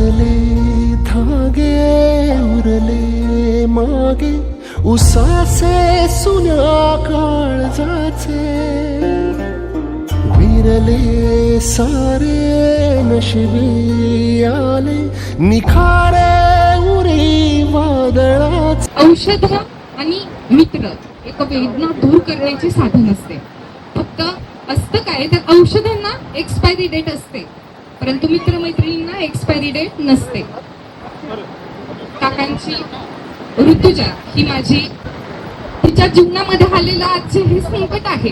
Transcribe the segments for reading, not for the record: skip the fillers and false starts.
सुटले धागे उरले मागे उसासे सुन्या काळजाचे विरले सारे नशिबी आले निखारे उरी वादळाचे. औषध आणि मित्र एक वेदना दूर करण्याचे साधन असते. फक्त असतं काय तर औषधांना एक्सपायरी डेट असते परंतु मित्रमैत्रिणींना एक्सपायरी डेट नसते. काकांची ऋतुजा ही माझी तिच्या जीवनामध्ये आलेलं आजचे हे संकट आहे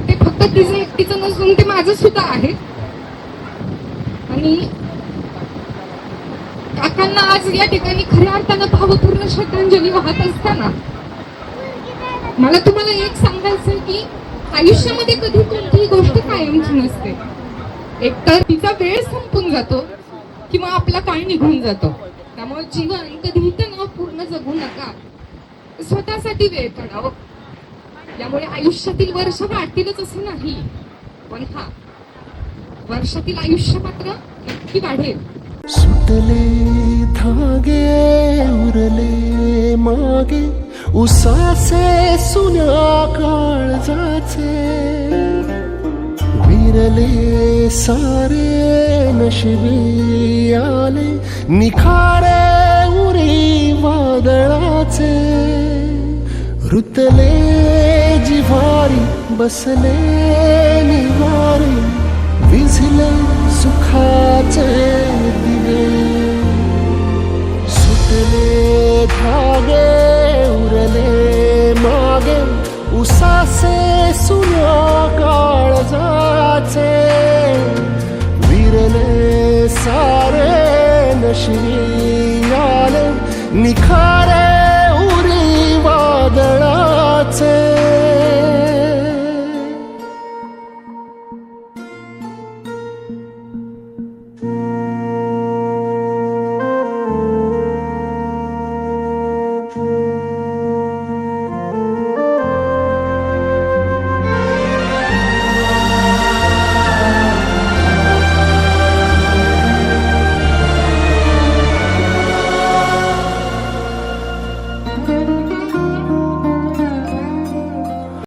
ते फक्त तिचं एकटीचं नसून ते माझं सुद्धा आहे. आणि काकांना आज या ठिकाणी खऱ्या अर्थानं भावपूर्ण श्रद्धांजली वाहत असताना मला तुम्हाला एक सांगायचं की आयुष्यामध्ये कधी कोणतीही गोष्ट कायमची नसते. एकतर तिचा वेळ संपून जातो किंवा आपला काळ निघून जातो. त्यामुळे जीवन कधीही पूर्ण जगू नका, स्वतःसाठी वेळ काढावं. त्यामुळे आयुष्यातील वर्ष वाढतीलच असं नाही पण वर्षातील आयुष्य मात्र नक्की वाढेल. सुटले धागे उरले मागे उसासे सुन्या काळजाचे विरले सारे नशिबी आले निखारे उरी वादळाचे. रुतले जिव्हारी बसले निवारे विझले सुखाचे दिवे. सुटले धागे उरले मागे उसासे सुन्या काळजाचे विरले सारे नशिबी आले निखारे उरी वादळाचे.